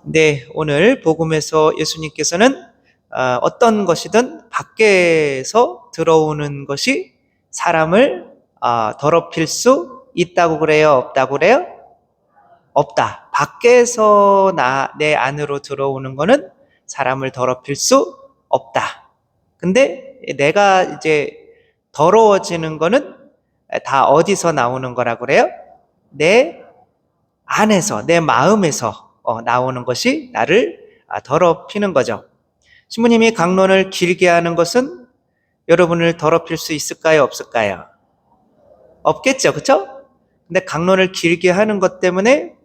네, 오늘 복음에서 예수님께서는 어떤 것이든 밖에서 들어오는 것이 사람을 더럽힐 수 있다고 그래요? 없다고 그래요? 없다. 밖에서 내 안으로 들어오는 거는 사람을 더럽힐 수 없다. 근데 내가 이제 더러워지는 거는 다 어디서 나오는 거라고 그래요? 내 안에서, 내 마음에서 나오는 것이 나를 더럽히는 거죠. 신부님이 강론을 길게 하는 것은 여러분을 더럽힐 수 있을까요? 없을까요? 없겠죠. 그렇죠? 근데 강론을 길게 하는 것 때문에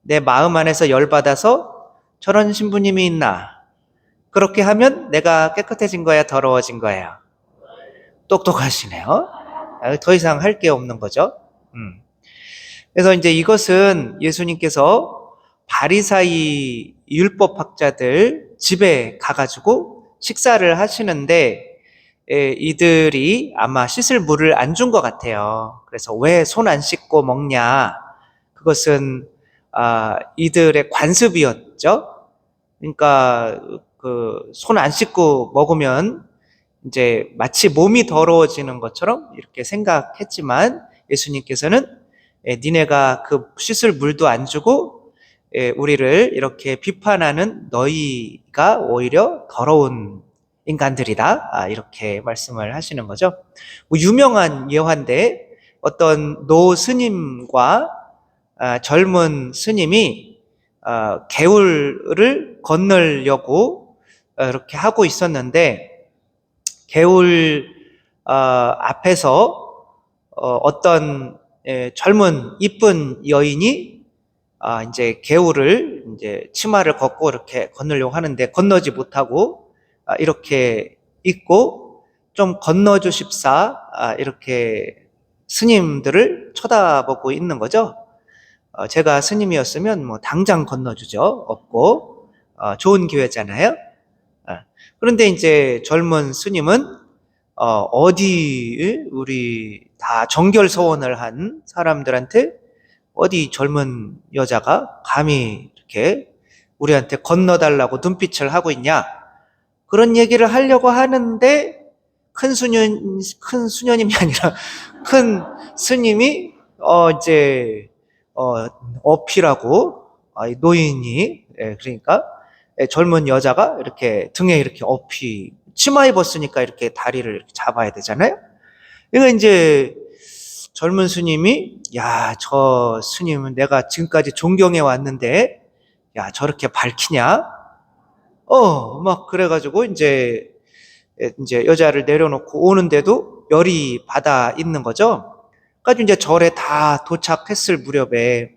내 마음 안에서 열받아서 저런 신부님이 있나? 그렇게 하면 내가 깨끗해진 거야? 더러워진 거야? 똑똑하시네요. 더 이상 할 게 없는 거죠. 그래서 이제 이것은 예수님께서 바리사이 율법학자들 집에 가가지고 식사를 하시는데 이들이 아마 씻을 물을 안 준 것 같아요. 그래서 왜 손 안 씻고 먹냐? 그것은 이들의 관습이었죠. 그러니까 그 손 안 씻고 먹으면 이제 마치 몸이 더러워지는 것처럼 이렇게 생각했지만 예수님께서는 니네가 그 씻을 물도 안 주고 우리를 이렇게 비판하는 너희가 오히려 더러운 인간들이다. 이렇게 말씀을 하시는 거죠. 뭐 유명한 예화인데 어떤 노 스님과 젊은 스님이 개울을 건너려고 이렇게 하고 있었는데 개울 앞에서 어떤 젊은 이쁜 여인이 이제 개울을 이제 치마를 걷고 이렇게 건너려고 하는데 건너지 못하고 이렇게 있고 좀 건너 주십사 이렇게 스님들을 쳐다보고 있는 거죠. 제가 스님이었으면 뭐 당장 건너주죠. 없고 좋은 기회잖아요. 그런데 이제 젊은 스님은 어디 우리 다 정결 서원을 한 사람들한테 어디 젊은 여자가 감히 이렇게 우리한테 건너달라고 눈빛을 하고 있냐? 그런 얘기를 하려고 하는데 큰 수녀님이 아니라 큰 스님이 이제 어필하고 이 노인이 그러니까 젊은 여자가 이렇게 등에 이렇게 치마 입었으니까 이렇게 다리를 이렇게 잡아야 되잖아요. 이거 이제 젊은 스님이 야, 저 스님은 내가 지금까지 존경해 왔는데 야, 저렇게 밝히냐? 막 그래가지고 이제 여자를 내려놓고 오는데도 열이 받아 있는 거죠. 그래가지고 이제 절에 다 도착했을 무렵에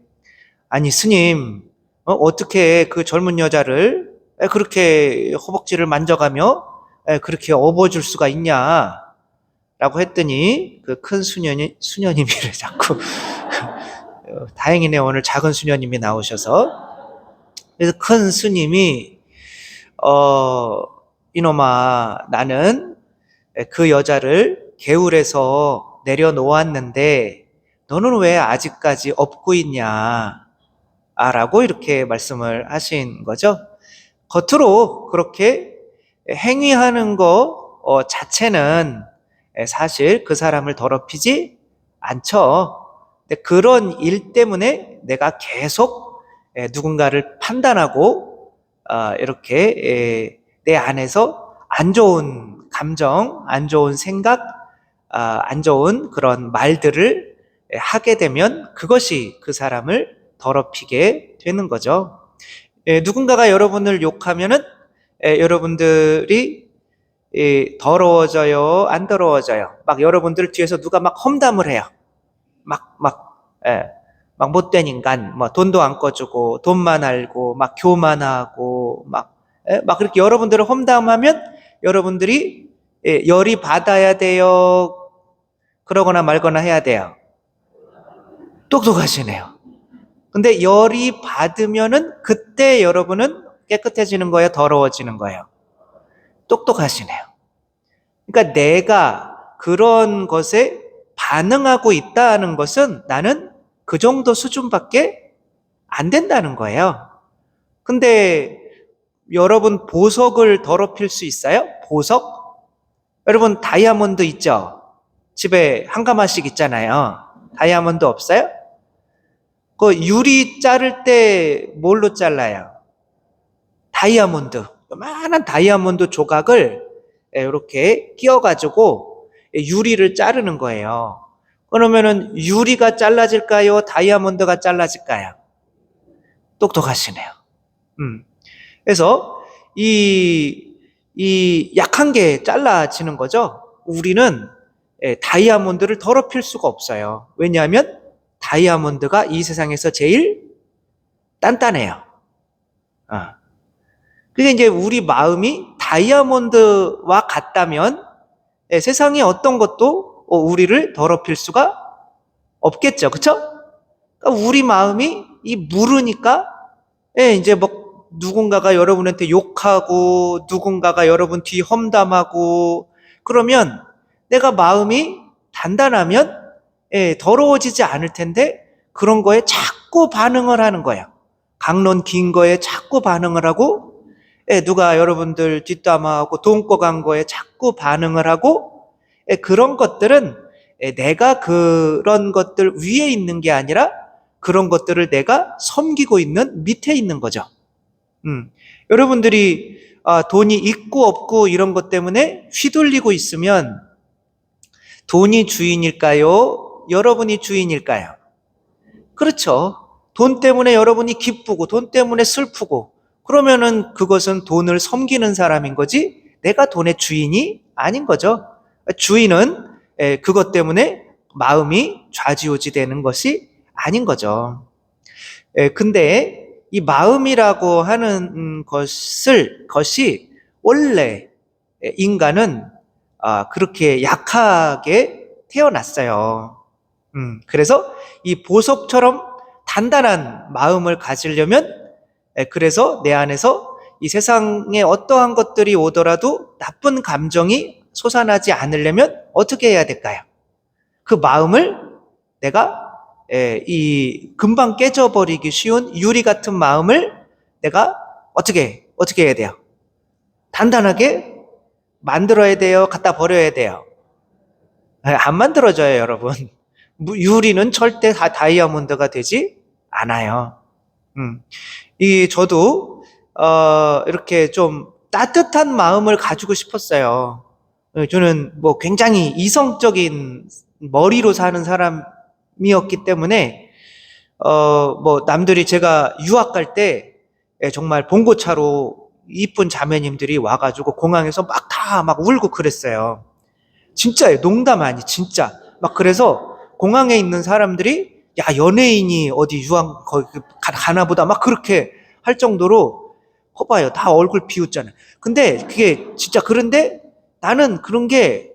아니 스님 어떻게 그 젊은 여자를 그렇게 허벅지를 만져가며 그렇게 업어줄 수가 있냐 라고 했더니 그 큰 수녀님이래 자꾸 다행이네 오늘 작은 수녀님이 나오셔서 그래서 큰 스님이 이놈아 나는 그 여자를 개울에서 내려놓았는데 너는 왜 아직까지 업고 있냐 라고 이렇게 말씀을 하신 거죠. 겉으로 그렇게 행위하는 거 자체는 사실 그 사람을 더럽히지 않죠. 근데 그런 일 때문에 내가 계속 누군가를 판단하고 이렇게 내 안에서 안 좋은 감정, 안 좋은 생각, 안 좋은 그런 말들을 하게 되면 그것이 그 사람을 더럽히게 되는 거죠. 누군가가 여러분을 욕하면은 여러분들이 더러워져요, 안 더러워져요? 막 여러분들 뒤에서 누가 막 험담을 해요. 막 못된 인간, 뭐 돈도 안 꺼주고 돈만 알고 막 교만하고 막 그렇게 여러분들을 험담하면 여러분들이 열이 받아야 돼요. 그러거나 말거나 해야 돼요. 똑똑하시네요. 근데 열이 받으면은 그때 여러분은 깨끗해지는 거예요? 더러워지는 거예요? 똑똑하시네요. 그러니까 내가 그런 것에 반응하고 있다는 것은 나는 그 정도 수준밖에 안 된다는 거예요. 근데 여러분 보석을 더럽힐 수 있어요? 보석? 여러분 다이아몬드 있죠? 집에 한 가마씩 있잖아요. 다이아몬드 없어요? 그 유리 자를 때 뭘로 잘라요? 다이아몬드. 요만한 다이아몬드 조각을 이렇게 끼워가지고 유리를 자르는 거예요. 그러면은 유리가 잘라질까요? 다이아몬드가 잘라질까요? 똑똑하시네요. 그래서 이 약한 게 잘라지는 거죠. 우리는 다이아몬드를 더럽힐 수가 없어요. 왜냐하면 다이아몬드가 이 세상에서 제일 단단해요. 그게 이제 우리 마음이 다이아몬드와 같다면 세상에 어떤 것도 우리를 더럽힐 수가 없겠죠. 그쵸? 그러니까 우리 마음이 이 무르니까 이제 뭐 누군가가 여러분한테 욕하고 누군가가 여러분 뒤 험담하고 그러면 내가 마음이 단단하면 더러워지지 않을 텐데 그런 거에 자꾸 반응을 하는 거야. 강론 긴 거에 자꾸 반응을 하고 누가 여러분들 뒷담화하고 돈 꺼간 거에 자꾸 반응을 하고 그런 것들은 내가 그런 것들 위에 있는 게 아니라 그런 것들을 내가 섬기고 있는 밑에 있는 거죠. 여러분들이 돈이 있고 없고 이런 것 때문에 휘둘리고 있으면 돈이 주인일까요? 여러분이 주인일까요? 그렇죠. 돈 때문에 여러분이 기쁘고 돈 때문에 슬프고 그러면은 그것은 돈을 섬기는 사람인 거지 내가 돈의 주인이 아닌 거죠. 주인은 그것 때문에 마음이 좌지우지 되는 것이 아닌 거죠. 근데 이 마음이라고 하는 것이 원래 인간은 그렇게 약하게 태어났어요. 그래서 이 보석처럼 단단한 마음을 가지려면 그래서 내 안에서 이 세상에 어떠한 것들이 오더라도 나쁜 감정이 솟아나지 않으려면 어떻게 해야 될까요? 그 마음을 내가 이 금방 깨져버리기 쉬운 유리 같은 마음을 내가 어떻게 해야 돼요? 단단하게 만들어야 돼요? 갖다 버려야 돼요? 안 만들어져요, 여러분. 유리는 절대 다 다이아몬드가 되지 않아요. 저도 이렇게 좀 따뜻한 마음을 가지고 싶었어요. 저는 뭐 굉장히 이성적인 머리로 사는 사람이었기 때문에 뭐 남들이 제가 유학 갈 때 정말 봉고차로 이쁜 자매님들이 와가지고 공항에서 막 울고 그랬어요. 진짜예요. 농담 아니 진짜. 막 그래서 공항에 있는 사람들이 야 연예인이 어디 유학 거기 가나 보다 막 그렇게 할 정도로 허봐요. 다 얼굴 비웃잖아요. 근데 그게 진짜 그런데 나는 그런 게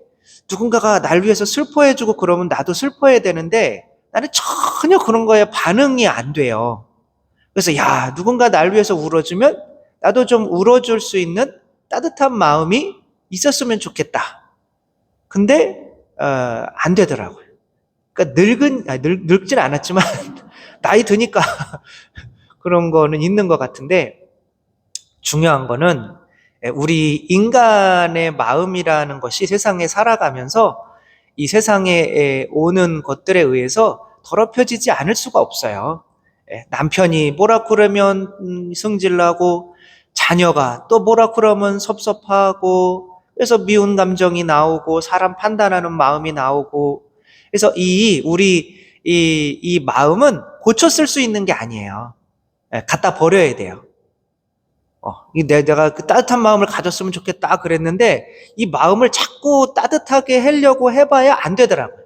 누군가가 날 위해서 슬퍼해주고 그러면 나도 슬퍼해야 되는데 나는 전혀 그런 거에 반응이 안 돼요. 그래서 야 누군가 날 위해서 울어주면 나도 좀 울어줄 수 있는 따뜻한 마음이 있었으면 좋겠다. 근데 안 되더라고요. 그러니까 늙진 않았지만 나이 드니까 그런 거는 있는 것 같은데 중요한 거는 우리 인간의 마음이라는 것이 세상에 살아가면서 이 세상에 오는 것들에 의해서 더럽혀지지 않을 수가 없어요. 남편이 뭐라 그러면 승질나고 자녀가 또 뭐라 그러면 섭섭하고 그래서 미운 감정이 나오고 사람 판단하는 마음이 나오고 그래서 이 마음은 고쳐 쓸 수 있는 게 아니에요. 갖다 버려야 돼요. 내가 그 따뜻한 마음을 가졌으면 좋겠다 그랬는데 이 마음을 자꾸 따뜻하게 하려고 해봐야 안 되더라고요.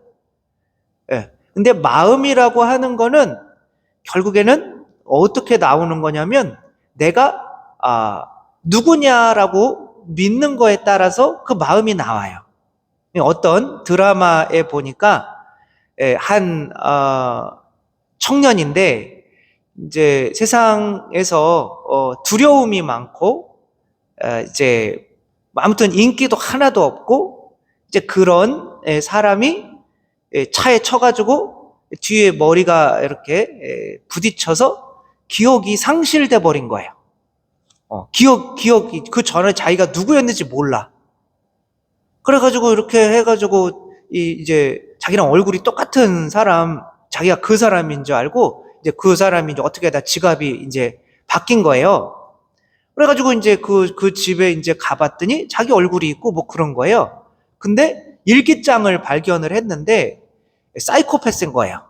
근데 마음이라고 하는 거는 결국에는 어떻게 나오는 거냐면 내가 누구냐라고 믿는 거에 따라서 그 마음이 나와요. 어떤 드라마에 보니까 한 청년인데 이제 세상에서 두려움이 많고 이제 아무튼 인기도 하나도 없고 이제 그런 사람이 차에 쳐가지고 뒤에 머리가 이렇게 부딪혀서 기억이 상실돼 버린 거예요. 기억이 그 전에 자기가 누구였는지 몰라. 그래가지고 이렇게 해가지고 이제 자기랑 얼굴이 똑같은 사람, 자기가 그 사람인 줄 알고 이제 그 사람이 이제 어떻게 하다 지갑이 이제 바뀐 거예요. 그래가지고 이제 그 집에 이제 가봤더니 자기 얼굴이 있고 뭐 그런 거예요. 근데 일기장을 발견을 했는데 사이코패스인 거예요.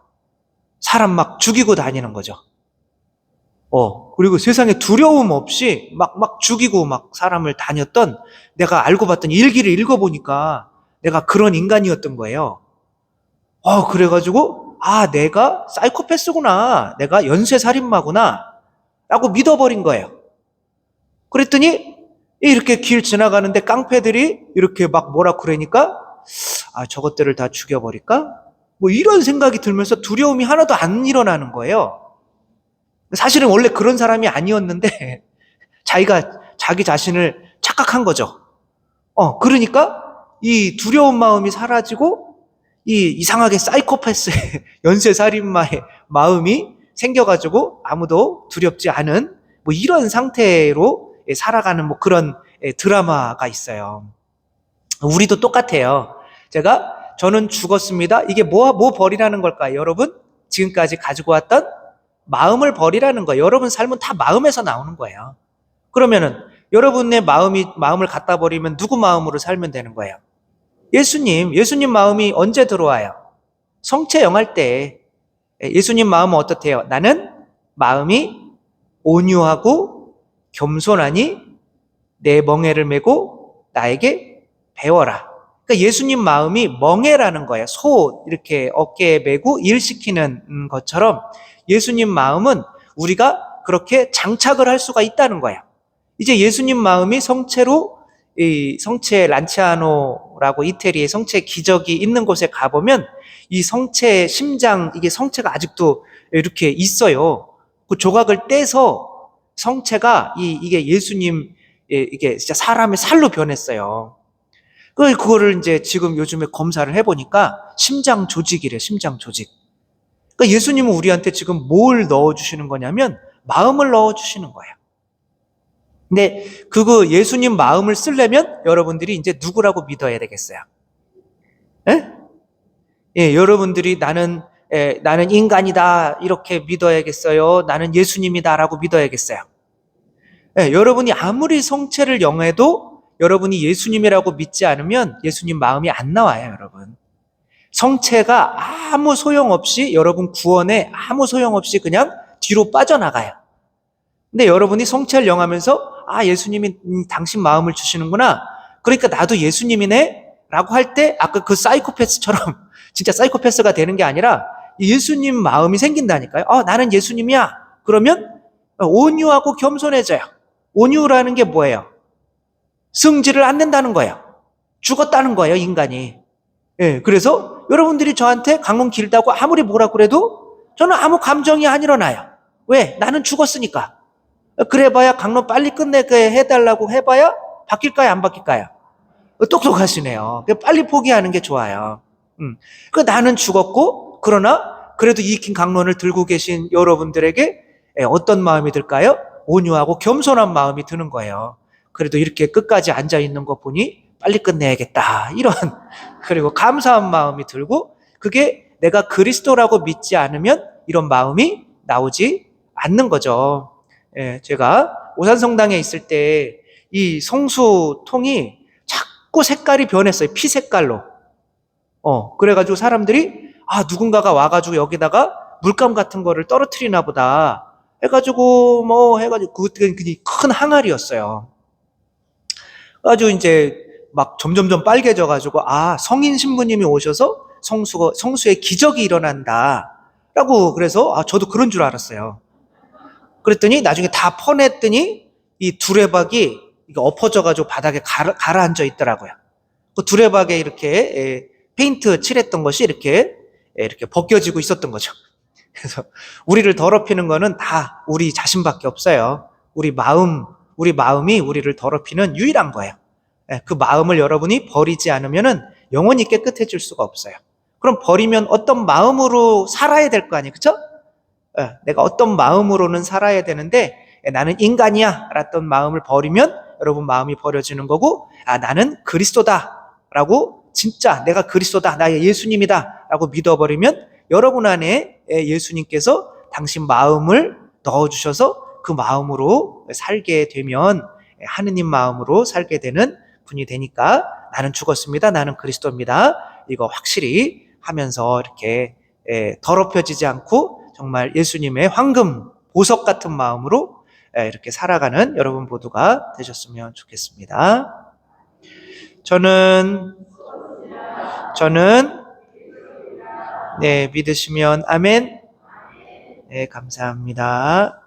사람 막 죽이고 다니는 거죠. 그리고 세상에 두려움 없이 막 죽이고 막 사람을 다녔던, 내가 알고 봤더니 일기를 읽어보니까 내가 그런 인간이었던 거예요. 그래가지고, 내가 사이코패스구나. 내가 연쇄살인마구나. 라고 믿어버린 거예요. 그랬더니, 이렇게 길 지나가는데 깡패들이 이렇게 막 뭐라 그러니까, 저것들을 다 죽여버릴까? 뭐 이런 생각이 들면서 두려움이 하나도 안 일어나는 거예요. 사실은 원래 그런 사람이 아니었는데 자기가 자기 자신을 착각한 거죠. 그러니까 이 두려운 마음이 사라지고 이 이상하게 사이코패스의 연쇄살인마의 마음이 생겨가지고 아무도 두렵지 않은 뭐 이런 상태로 살아가는 뭐 그런 드라마가 있어요. 우리도 똑같아요. 저는 죽었습니다. 이게 뭐 버리라는 걸까요, 여러분? 지금까지 가지고 왔던 마음을 버리라는 거예요. 여러분 삶은 다 마음에서 나오는 거예요. 그러면은 여러분의 마음을 갖다 버리면 누구 마음으로 살면 되는 거예요? 예수님 마음이 언제 들어와요? 성체 영할 때. 예수님 마음은 어떻대요? 나는 마음이 온유하고 겸손하니 내 멍에를 메고 나에게 배워라. 그러니까 예수님 마음이 멍에라는 거예요. 소 이렇게 어깨에 메고 일시키는 것처럼 예수님 마음은 우리가 그렇게 장착을 할 수가 있다는 거예요. 이제 예수님 마음이 성체로, 이 성체 란치아노라고 이태리의 성체 기적이 있는 곳에 가보면 이 성체 심장, 이게 성체가 아직도 이렇게 있어요. 그 조각을 떼서 성체가 이게 예수님, 이게 진짜 사람의 살로 변했어요. 그거를 이제 지금 요즘에 검사를 해보니까 심장 조직이래, 심장 조직. 그러니까 예수님은 우리한테 지금 뭘 넣어주시는 거냐면 마음을 넣어주시는 거예요. 근데 예수님 마음을 쓰려면 여러분들이 이제 누구라고 믿어야 되겠어요? 여러분들이 나는 인간이다 이렇게 믿어야겠어요? 나는 예수님이다라고 믿어야겠어요? 여러분이 아무리 성체를 영해도 여러분이 예수님이라고 믿지 않으면 예수님 마음이 안 나와요, 여러분. 성체가 아무 소용없이 여러분 구원에 아무 소용없이 그냥 뒤로 빠져나가요. 근데 여러분이 성체를 영하면서 예수님이 당신 마음을 주시는구나. 그러니까 나도 예수님이네 라고 할 때 아까 그 사이코패스처럼 진짜 사이코패스가 되는 게 아니라 예수님 마음이 생긴다니까요. 나는 예수님이야. 그러면 온유하고 겸손해져요. 온유라는 게 뭐예요? 승질을 안 낸다는 거예요. 죽었다는 거예요, 인간이. 그래서 여러분들이 저한테 강론 길다고 아무리 뭐라 그래도 저는 아무 감정이 안 일어나요. 왜? 나는 죽었으니까. 그래봐야 강론 빨리 끝내게 해달라고 해봐야 바뀔까요, 안 바뀔까요? 똑똑하시네요. 빨리 포기하는 게 좋아요. 나는 죽었고, 그러나 그래도 이 긴 강론을 들고 계신 여러분들에게 어떤 마음이 들까요? 온유하고 겸손한 마음이 드는 거예요. 그래도 이렇게 끝까지 앉아있는 거 보니 빨리 끝내야겠다, 이런 그리고 감사한 마음이 들고, 그게 내가 그리스도라고 믿지 않으면 이런 마음이 나오지 않는 거죠. 제가 오산성당에 있을 때 이 성수통이 자꾸 색깔이 변했어요. 피 색깔로. 그래가지고 사람들이 누군가가 와가지고 여기다가 물감 같은 거를 떨어뜨리나 보다 해가지고 그때 큰 항아리였어요. 그래가지고 이제 막 점점점 빨개져가지고 성인 신부님이 오셔서 성수의 기적이 일어난다라고, 그래서 저도 그런 줄 알았어요. 그랬더니 나중에 다 퍼냈더니 이 두레박이 엎어져가지고 바닥에 가라앉아 있더라고요. 그 두레박에 이렇게 페인트 칠했던 것이 이렇게 벗겨지고 있었던 거죠. 그래서 우리를 더럽히는 거는 다 우리 자신밖에 없어요. 우리 마음이 우리를 더럽히는 유일한 거예요. 그 마음을 여러분이 버리지 않으면은 영원히 깨끗해질 수가 없어요. 그럼 버리면 어떤 마음으로 살아야 될 거 아니에요. 그쵸? 내가 어떤 마음으로는 살아야 되는데 나는 인간이야 라던 마음을 버리면 여러분 마음이 버려지는 거고, 나는 그리스도다 라고, 진짜 내가 그리스도다, 나의 예수님이다 라고 믿어버리면 여러분 안에 예수님께서 당신 마음을 넣어주셔서 그 마음으로 살게 되면 하느님 마음으로 살게 되는 분이 되니까, 나는 죽었습니다, 나는 그리스도입니다, 이거 확실히 하면서 이렇게 더럽혀지지 않고 정말 예수님의 황금 보석 같은 마음으로 이렇게 살아가는 여러분 모두가 되셨으면 좋겠습니다. 저는 네, 믿으시면 아멘. 네, 감사합니다.